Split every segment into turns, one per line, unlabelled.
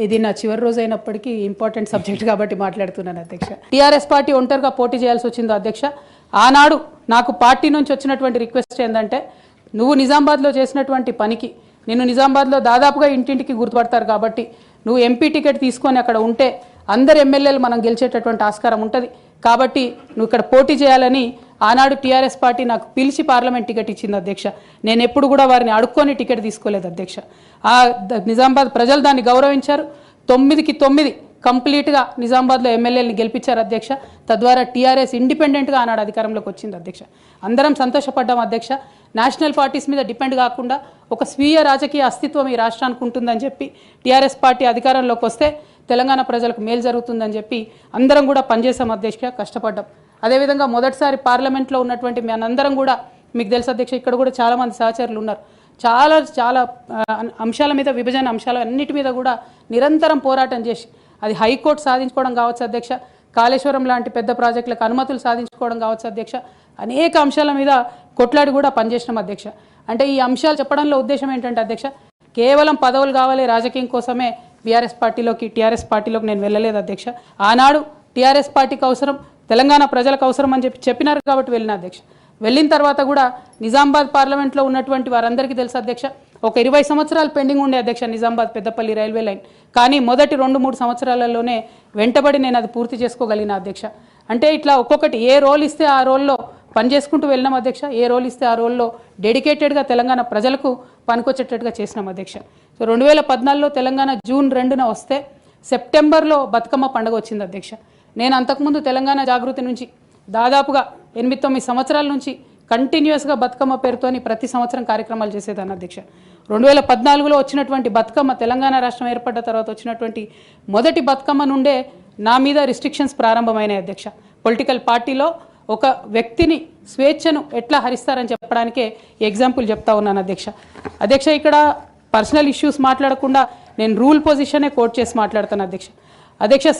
ఇది నా చివరి రోజు అయినప్పటికీ ఇంపార్టెంట్ సబ్జెక్ట్ కాబట్టి మాట్లాడుతున్నాను అధ్యక్ష. టీఆర్ఎస్ పార్టీ ఒంటరిగా పోటీ చేయాల్సి వచ్చిందో అధ్యక్ష. ఆనాడు నాకు పార్టీ నుంచి వచ్చినటువంటి రిక్వెస్ట్ ఏంటంటే, నువ్వు నిజామాబాద్లో చేసినటువంటి పనికి నిన్ను నిజామాబాద్లో దాదాపుగా ఇంటింటికి గుర్తుపడతారు కాబట్టి నువ్వు ఎంపీ టికెట్ తీసుకొని అక్కడ ఉంటే అందరు ఎమ్మెల్యేలు మనం గెలిచేటటువంటి ఆస్కారం ఉంటుంది కాబట్టి నువ్వు ఇక్కడ పోటీ చేయాలని ఆనాడు టీఆర్ఎస్ పార్టీ నాకు పిలిచి పార్లమెంట్ టికెట్ ఇచ్చింది అధ్యక్ష. నేను ఎప్పుడు కూడా వారిని అడుక్కొని టికెట్ తీసుకోలేదు అధ్యక్ష. నిజామాబాద్ ప్రజలు దాన్ని గౌరవించారు. 9కి 9 కంప్లీట్గా నిజామాబాద్లో ఎమ్మెల్యేలని గెలిపించారు అధ్యక్ష. తద్వారా టీఆర్ఎస్ ఇండిపెండెంట్గా ఆనాడు అధికారంలోకి వచ్చింది అధ్యక్ష. అందరం సంతోషపడ్డాం అధ్యక్ష. నేషనల్ పార్టీస్ మీద డిపెండ్ కాకుండా ఒక స్వీయ రాజకీయ అస్తిత్వం ఈ రాష్ట్రానికి ఉంటుందని చెప్పి టీఆర్ఎస్ పార్టీ అధికారంలోకి వస్తే తెలంగాణ ప్రజలకు మేలు జరుగుతుందని చెప్పి అందరం కూడా పనిచేసాం అధ్యక్ష, కష్టపడ్డాం. అదేవిధంగా మొదటిసారి పార్లమెంట్లో ఉన్నటువంటి మనందరం కూడా మీకు తెలుసు అధ్యక్ష, ఇక్కడ కూడా చాలామంది సహచరులు ఉన్నారు. చాలా అంశాల మీద, విభజన అంశాల అన్నిటి మీద కూడా నిరంతరం పోరాటం చేసి అది హైకోర్టు సాధించుకోవడం కావచ్చు అధ్యక్ష, కాళేశ్వరం లాంటి పెద్ద ప్రాజెక్టులకు అనుమతులు సాధించుకోవడం కావచ్చు అధ్యక్ష, అనేక అంశాల మీద కొట్లాడి కూడా పనిచేసినాం అధ్యక్ష. అంటే ఈ అంశాలు చెప్పడంలో ఉద్దేశం ఏంటంటే అధ్యక్ష, కేవలం పదవులు కావాలి రాజకీయం కోసమే టీఆర్ఎస్ పార్టీలోకి నేను వెళ్ళలేదు అధ్యక్ష. ఆనాడు టీఆర్ఎస్ పార్టీకి అవసరం, తెలంగాణ ప్రజలకు అవసరం అని చెప్పినారు కాబట్టి వెళ్ళిన అధ్యక్ష. వెళ్ళిన తర్వాత కూడా నిజామాబాద్ పార్లమెంట్లో ఉన్నటువంటి వారందరికీ తెలుసు అధ్యక్ష, ఒక 20 సంవత్సరాలు పెండింగ్ ఉండే అధ్యక్ష నిజామాబాద్ పెద్దపల్లి రైల్వే లైన్. కానీ మొదటి 2-3 సంవత్సరాలలోనే వెంటబడి నేను అది పూర్తి చేసుకోగలిగిన అధ్యక్ష. అంటే ఇట్లా ఒక్కొక్కటి ఏ రోల్ ఇస్తే ఆ రోల్లో పనిచేసుకుంటూ వెళ్ళినాం అధ్యక్ష. ఏ రోల్ ఇస్తే ఆ రోల్లో డెడికేటెడ్గా తెలంగాణ ప్రజలకు పనికొచ్చేటట్టుగా చేసినాం అధ్యక్ష. సో 2014లో తెలంగాణ జూన్ 2న వస్తే సెప్టెంబర్లో బతుకమ్మ పండుగ వచ్చింది అధ్యక్ష. నేను అంతకుముందు తెలంగాణ జాగృతి నుంచి దాదాపుగా 8-9 సంవత్సరాల నుంచి కంటిన్యూస్గా బతుకమ్మ పేరుతోని ప్రతి సంవత్సరం కార్యక్రమాలు చేసేదాన్ని అధ్యక్ష. 2014లో వచ్చినటువంటి బతుకమ్మ, తెలంగాణ రాష్ట్రం ఏర్పడ్డ తర్వాత వచ్చినటువంటి మొదటి బతుకమ్మ నుండే నా మీద రిస్ట్రిక్షన్స్ ప్రారంభమైనాయి అధ్యక్ష. పొలిటికల్ పార్టీలో ఒక వ్యక్తిని స్వేచ్ఛను ఎట్లా హరిస్తారని చెప్పడానికే ఎగ్జాంపుల్ చెప్తా ఉన్నాను అధ్యక్ష. ఇక్కడ పర్సనల్ ఇష్యూస్ మాట్లాడకుండా నేను రూల్ పొజిషనే కోట్ చేసి మాట్లాడతాను అధ్యక్ష.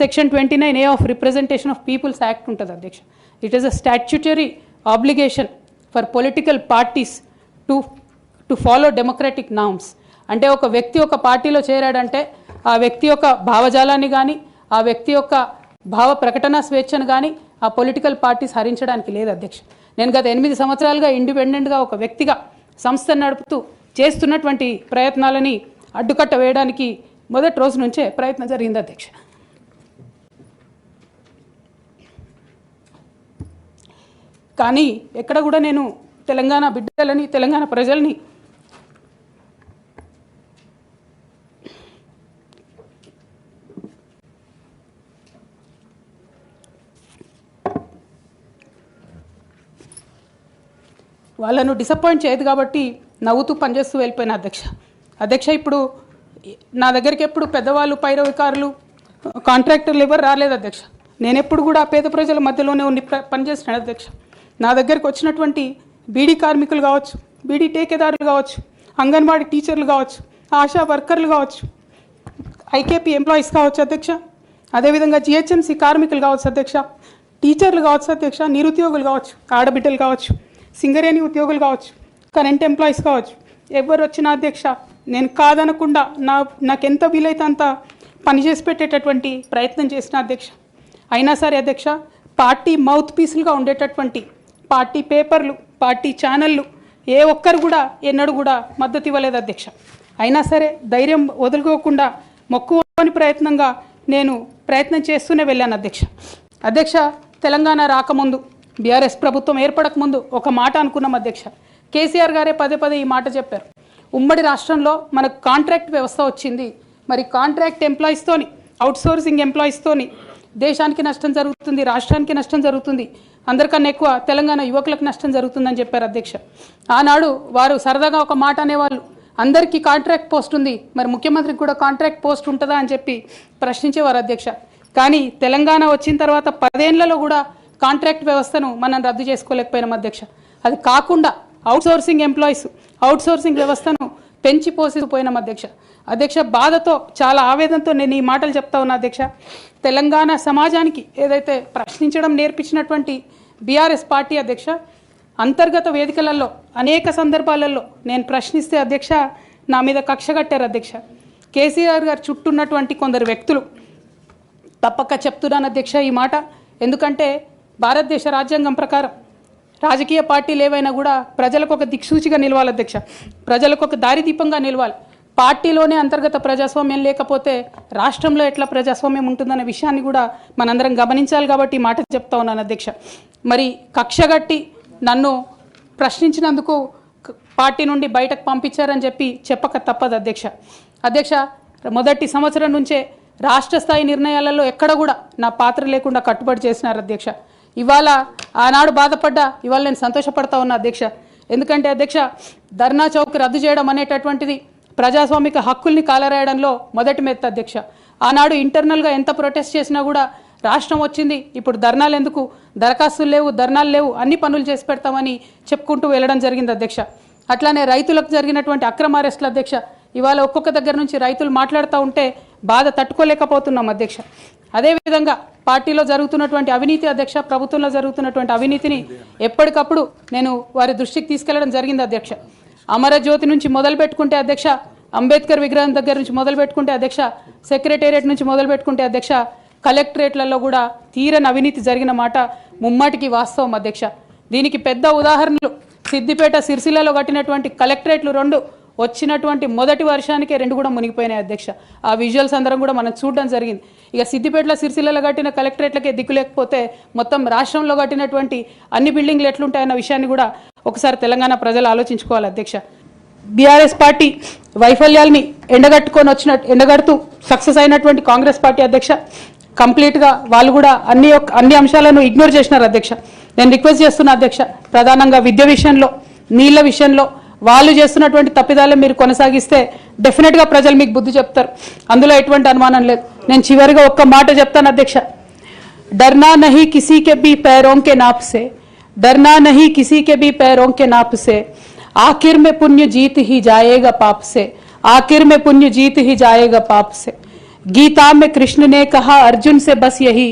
Section 29A of representation of peoples act ఉంటుంది అధ్యక్ష. It is a statutory obligation for political parties to follow democratic norms. అంటే ఒక వ్యక్తి ఒక పార్టీలో చేరాడంటే ఆ వ్యక్తి యొక్క భావజాలాన్ని కానీ, ఆ వ్యక్తి యొక్క భావ ప్రకటన స్వేచ్ఛను కానీ ఆ పొలిటికల్ పార్టీస్ హరించడానికి లేదు అధ్యక్ష. నేను గత 8 సంవత్సరాలుగా ఇండిపెండెంట్గా ఒక వ్యక్తిగా సంస్థ నడుపుతూ చేస్తున్నటువంటి ప్రయత్నాలని అడ్డుకట్ట వేయడానికి మొదటి రోజు నుంచే ప్రయత్నం జరిగింది అధ్యక్ష. కానీ ఎక్కడ కూడా నేను తెలంగాణ బిడ్డలని, తెలంగాణ ప్రజల్ని వాళ్ళను డిసప్పాయింట్ చేయదు కాబట్టి నవ్వుతూ పనిచేస్తూ వెళ్ళిపోయిన అధ్యక్ష. ఇప్పుడు నా దగ్గరికి ఎప్పుడు పెద్దవాళ్ళు, పైరవికారులు, కాంట్రాక్టర్లు ఎవరు రాలేదు అధ్యక్ష. నేను ఎప్పుడు కూడా పేద ప్రజల మధ్యలోనే ఉండి పనిచేస్తున్నాను అధ్యక్ష. నా దగ్గరికి వచ్చినటువంటి బీడీ కార్మికులు కావచ్చు, బీడీ టేకేదారులు కావచ్చు, అంగన్వాడీ టీచర్లు కావచ్చు, ఆశా వర్కర్లు కావచ్చు, ఐకేపీ ఎంప్లాయీస్ కావచ్చు అధ్యక్ష, అదేవిధంగా జిహెచ్ఎంసీ కార్మికులు కావచ్చు అధ్యక్ష, టీచర్లు కావచ్చు అధ్యక్ష, నిరుద్యోగులు కావచ్చు, ఆడబిడ్డలు కావచ్చు, సింగరేణి ఉద్యోగులు కావచ్చు, కరెంట్ ఎంప్లాయీస్ కావచ్చు, ఎవరు వచ్చినా అధ్యక్ష నేను కాదనకుండా నాకెంత వీలైతే అంత పనిచేసి పెట్టేటటువంటి ప్రయత్నం చేసిన అధ్యక్ష. అయినా సరే అధ్యక్ష, పార్టీ మౌత్ పీసులుగా ఉండేటటువంటి పార్టీ పేపర్లు, పార్టీ ఛానళ్ళు ఏ ఒక్కరు కూడా ఎన్నడూ కూడా మద్దతు ఇవ్వలేదు అధ్యక్ష. అయినా సరే ధైర్యం వదులుకోకుండా మొక్కువని ప్రయత్నంగా నేను ప్రయత్నం చేస్తూనే వెళ్ళాను అధ్యక్ష. తెలంగాణ రాకముందు, బీఆర్ఎస్ ప్రభుత్వం ఏర్పడకముందు ఒక మాట అనుకున్నాం అధ్యక్ష. కేసీఆర్ గారే పదే ఈ మాట చెప్పారు. ఉమ్మడి రాష్ట్రంలో మనకు కాంట్రాక్ట్ వ్యవస్థ వచ్చింది, మరి కాంట్రాక్ట్ ఎంప్లాయీస్తోని, అవుట్సోర్సింగ్ ఎంప్లాయీస్తోని దేశానికి నష్టం జరుగుతుంది, రాష్ట్రానికి నష్టం జరుగుతుంది, అందరికన్నా ఎక్కువ తెలంగాణ యువకులకు నష్టం జరుగుతుందని చెప్పారు అధ్యక్ష. ఆనాడు వారు సరదాగా ఒక మాట అనేవాళ్ళు, అందరికీ కాంట్రాక్ట్ పోస్ట్ ఉంది, మరి ముఖ్యమంత్రికి కూడా కాంట్రాక్ట్ పోస్ట్ ఉంటుందా అని చెప్పి ప్రశ్నించేవారు అధ్యక్ష. కానీ తెలంగాణ వచ్చిన తర్వాత 10 ఏళ్లలో కూడా కాంట్రాక్ట్ వ్యవస్థను మనం రద్దు చేసుకోలేకపోయినాం అధ్యక్ష. అది కాకుండా అవుట్సోర్సింగ్ ఎంప్లాయీస్, అవుట్సోర్సింగ్ వ్యవస్థను పెంచి పోసిపోయినాం అధ్యక్ష. బాధతో, చాలా ఆవేదనతో నేను ఈ మాటలు చెప్తా ఉన్నా అధ్యక్ష. తెలంగాణ సమాజానికి ఏదైతే ప్రశ్నించడం నేర్పించినటువంటి బీఆర్ఎస్ పార్టీ అధ్యక్ష, అంతర్గత వేదికలలో అనేక సందర్భాలలో నేను ప్రశ్నిస్తే అధ్యక్ష నా మీద కక్ష కట్టారు అధ్యక్ష. కేసీఆర్ గారు చుట్టూ ఉన్నటువంటి కొందరు వ్యక్తులు తప్పక చెప్తున్నాను అధ్యక్ష ఈ మాట. ఎందుకంటే భారతదేశ రాజ్యాంగం ప్రకారం రాజకీయ పార్టీలు ఏవైనా కూడా ప్రజలకు ఒక దిక్సూచిగా నిలవాలి అధ్యక్ష, ప్రజలకు ఒక దారిదీపంగా నిలవాలి. పార్టీలోనే అంతర్గత ప్రజాస్వామ్యం లేకపోతే రాష్ట్రంలో ఎట్లా ప్రజాస్వామ్యం ఉంటుందనే విషయాన్ని కూడా మనందరం గమనించాలి. కాబట్టి ఈ మాట చెప్తా ఉన్నాను అధ్యక్ష. మరి కక్షగట్టి నన్ను ప్రశ్నించినందుకు పార్టీ నుండి బయటకు పంపించారని చెప్పక తప్పదు అధ్యక్ష. మొదటి సంవత్సరం నుంచే రాష్ట్ర స్థాయి నిర్ణయాలలో ఎక్కడ కూడా నా పాత్ర లేకుండా కట్టుబడి చేసినారు అధ్యక్ష. ఇవాళ ఆనాడు బాధపడ్డా, ఇవాళ నేను సంతోషపడతా ఉన్నా అధ్యక్ష. ఎందుకంటే అధ్యక్ష, ధర్నా చౌక్ రద్దు చేయడం అనేటటువంటిది ప్రజాస్వామిక హక్కుల్ని కాలరాయడంలో మొదటి మెత్త అధ్యక్ష. ఆనాడు ఇంటర్నల్గా ఎంత ప్రొటెస్ట్ చేసినా కూడా రాష్ట్రం వచ్చింది, ఇప్పుడు ధర్నాలు ఎందుకు, దరఖాస్తులు లేవు, ధర్నాలు లేవు, అన్ని పనులు చేసి పెడతామని చెప్పుకుంటూ వెళ్ళడం జరిగింది అధ్యక్ష. అట్లానే రైతులకు జరిగినటువంటి అక్రమ అరెస్టులు అధ్యక్ష, ఇవాళ ఒక్కొక్క దగ్గర నుంచి రైతులు మాట్లాడుతూ ఉంటే బాధ తట్టుకోలేకపోతున్నాం అధ్యక్ష. అదేవిధంగా పార్టీలో జరుగుతున్నటువంటి అవినీతి అధ్యక్ష, ప్రభుత్వంలో జరుగుతున్నటువంటి అవినీతిని ఎప్పటికప్పుడు నేను వారి దృష్టికి తీసుకెళ్లడం జరిగింది అధ్యక్ష. అమరజ్యోతి నుంచి మొదలు పెట్టుకుంటే అధ్యక్ష, అంబేద్కర్ విగ్రహం దగ్గర నుంచి మొదలు పెట్టుకుంటే అధ్యక్ష, సెక్రటేరియట్ నుంచి మొదలు పెట్టుకుంటే అధ్యక్ష, కలెక్టరేట్లలో కూడా తీరని అవినీతి జరిగిన మాట ముమ్మాటికి వాస్తవం అధ్యక్ష. దీనికి పెద్ద ఉదాహరణలు సిద్దిపేట, సిరిసిల్లలో కట్టినటువంటి కలెక్టరేట్లు 2 వచ్చినటువంటి మొదటి వర్షానికే 2 కూడా మునిగిపోయినాయి అధ్యక్ష. ఆ విజువల్స్ అందరం కూడా మనం చూడడం జరిగింది. ఇక సిద్దిపేటలో, సిరిసిల్లలో కట్టిన కలెక్టరేట్లకే దిక్కు లేకపోతే మొత్తం రాష్ట్రంలో కట్టినటువంటి అన్ని బిల్డింగ్లు ఎట్లుంటాయన్న విషయాన్ని కూడా ఒకసారి తెలంగాణ ప్రజలు ఆలోచించుకోవాలి అధ్యక్ష. బీఆర్ఎస్ పార్టీ వైఫల్యాల్ని ఎండగడుతూ సక్సెస్ అయినటువంటి కాంగ్రెస్ పార్టీ అధ్యక్ష కంప్లీట్గా వాళ్ళు కూడా అన్ని అంశాలను ఇగ్నోర్ చేసినారు అధ్యక్ష. నేను రిక్వెస్ట్ చేస్తున్నా అధ్యక్ష, ప్రధానంగా విద్య విషయంలో, నీళ్ల విషయంలో వాళ్ళు చేస్తున్నటువంటి తప్పిదాలను మీరు కొనసాగిస్తే డెఫినెట్గా ప్రజలు మీకు బుద్ధి చెప్తారు, అందులో ఎటువంటి అనుమానం లేదు. నేను చివరిగా ఒక్క మాట చెప్తాను అధ్యక్ష. डरना नहीं किसी के भी पैरों के नाप से, डरना नहीं किसी के भी पैरों के नाप से, आखिर में पुण्य जीत ही जाएगा पाप से, आखिर में पुण्य जीत ही जाएगा पाप से. गीता में कृष्ण ने कहा अर्जुन से बस यही,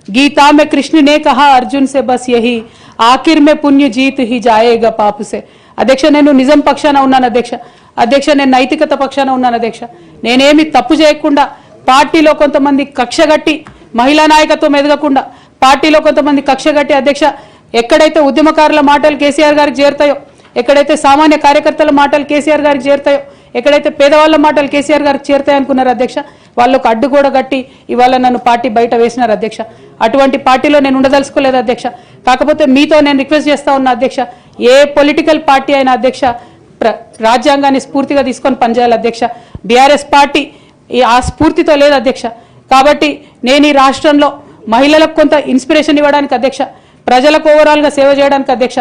गीता में कृष्ण ने कहा अर्जुन से बस यही, आखिर में पुण्य जीत ही जाएगा पाप से. అధ్యక్ష, నేను నిజం పక్షాన ఉన్నాను అధ్యక్ష, నేను నైతికత పక్షాన ఉన్నాను అధ్యక్ష. నేనేమి తప్పు చేయకుండా పార్టీలో కొంతమంది కక్షగట్టి మహిళా నాయకత్వం ఎదగకుండా పార్టీలో కొంతమంది కక్షగట్టి అధ్యక్ష, ఎక్కడైతే ఉద్యమకారుల మాటలు కేసీఆర్ గారికి చేరుతాయో, ఎక్కడైతే సామాన్య కార్యకర్తల మాటలు కేసీఆర్ గారికి చేరుతాయో, ఎక్కడైతే పేదవాళ్ళ మాటలు కేసీఆర్ గారికి చేరుతాయి అనుకున్నారు అధ్యక్ష, వాళ్ళకు అడ్డు కూడా కట్టి ఇవాళ నన్ను పార్టీ బయట వేసినారు అధ్యక్ష. అటువంటి పార్టీలో నేను ఉండదలుచుకోలేదు అధ్యక్ష. కాకపోతే మీతో నేను రిక్వెస్ట్ చేస్తా ఉన్నా అధ్యక్ష, ఏ పొలిటికల్ పార్టీ అయినా అధ్యక్ష రాజ్యాంగాన్ని స్ఫూర్తిగా తీసుకొని పనిచేయాలి అధ్యక్ష. బీఆర్ఎస్ పార్టీ ఆ స్ఫూర్తితో లేదు అధ్యక్ష. కాబట్టి నేను ఈ రాష్ట్రంలో మహిళలకు కొంత ఇన్స్పిరేషన్ ఇవ్వడానికి అధ్యక్ష, ప్రజలకు ఓవరాల్గా సేవ చేయడానికి అధ్యక్ష,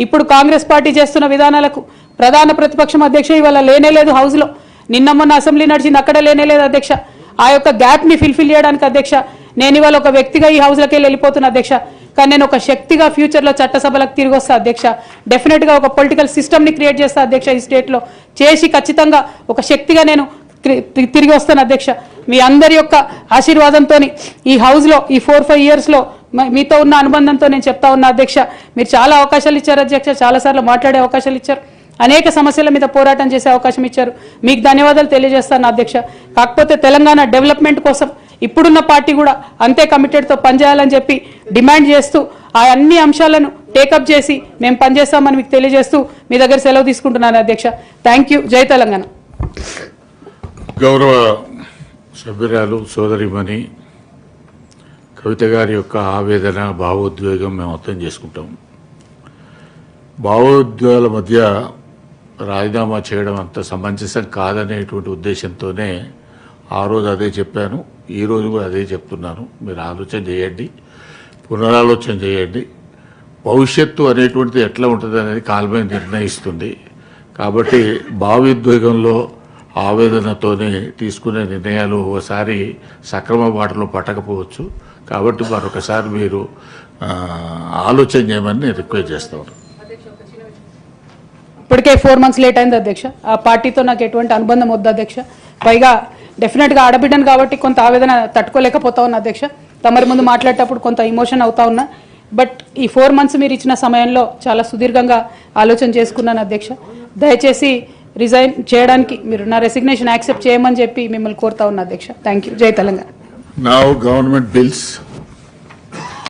ఇప్పుడు కాంగ్రెస్ పార్టీ చేస్తున్న విధానాలకు ప్రధాన ప్రతిపక్షం అధ్యక్ష ఇవాళ లేనేలేదు హౌస్లో, నిన్న మొన్న అసెంబ్లీ నడిచింది అక్కడ లేనేలేదు అధ్యక్ష. ఆ యొక్క గ్యాప్ని ఫిల్ఫిల్ చేయడానికి అధ్యక్ష నేను ఇవాళ ఒక వ్యక్తిగా ఈ హౌస్లోకి వెళ్ళిపోతున్నా అధ్యక్ష. కానీ నేను ఒక శక్తిగా ఫ్యూచర్లో చట్టసభలకు తిరిగి వస్తా అధ్యక్ష. డెఫినెట్గా ఒక పొలిటికల్ సిస్టమ్ని క్రియేట్ చేస్తా అధ్యక్ష ఈ స్టేట్లో, చేసి ఖచ్చితంగా ఒక శక్తిగా నేను తిరిగి వస్తాను అధ్యక్ష. మీ అందరి యొక్క ఆశీర్వాదంతో ఈ హౌస్లో ఈ 4-5 ఇయర్స్లో మీతో ఉన్న అనుబంధంతో నేను చెప్తా ఉన్నా అధ్యక్ష, మీరు చాలా అవకాశాలు ఇచ్చారు అధ్యక్ష, చాలాసార్లు మాట్లాడే అవకాశాలు ఇచ్చారు, అనేక సమస్యల మీద పోరాటం చేసే అవకాశం ఇచ్చారు, మీకు ధన్యవాదాలు తెలియజేస్తాను అధ్యక్ష. కాకపోతే తెలంగాణ డెవలప్మెంట్ కోసం ఇప్పుడున్న పార్టీ కూడా అంతే కమిటెడ్తో పనిచేయాలని చెప్పి డిమాండ్ చేస్తూ ఆ అన్ని అంశాలను టేకప్ చేసి మేము పనిచేస్తామని మీకు తెలియజేస్తూ మీ దగ్గర సెలవు తీసుకుంటున్నాను అధ్యక్ష. Thank you. జై తెలంగాణ.
గౌరవ సభ్యురాలు సోదరిమణి కవిత గారి యొక్క ఆవేదన, భావోద్వేగం మేము అర్థం చేసుకుంటాం. భావోద్వేగాల మధ్య రాజీనామా చేయడం అంత సమంజసం కాదనేటువంటి ఉద్దేశంతోనే ఆ రోజు అదే చెప్పాను, ఈ రోజు కూడా అదే చెప్తున్నాను. మీరు ఆలోచన చేయండి, పునరాలోచన చేయండి. భవిష్యత్తు అనేటువంటిది ఎట్లా ఉంటుంది అనేది కాలమే నిర్ణయిస్తుంది. కాబట్టి భావోద్వేగంలో ఆవేదనతోనే తీసుకునే నిర్ణయాలు ఒకసారి సక్రమ బాటలో పట్టకపోవచ్చు. కాబట్టి మరొకసారి మీరు ఆలోచన చేయమని నేను రిక్వెస్ట్ చేస్తాను.
ఇప్పటికే 4 months లేట్ అయింది అధ్యక్ష. ఆ పార్టీతో నాకు ఎటువంటి అనుబంధం వద్దు అధ్యక్ష. పైగా డెఫినెట్గా ఆడబిడ్డను కాబట్టి కొంత ఆవేదన తట్టుకోలేకపోతా ఉన్నా అధ్యక్ష. తమరి ముందు మాట్లాడేటప్పుడు కొంత ఇమోషన్ అవుతా ఉన్నా. బట్ ఈ 4 months మీరు ఇచ్చిన సమయంలో చాలా సుదీర్ఘంగా ఆలోచన చేసుకున్నాను అధ్యక్ష. దయచేసి రిజైన్ చేయడానికి మీరు నా రెసిగ్నేషన్ యాక్సెప్ట్ చేయమని చెప్పి మిమ్మల్ని కోరుతా ఉన్నా అధ్యక్ష. Thank you. జై తెలంగాణ.
Now government bills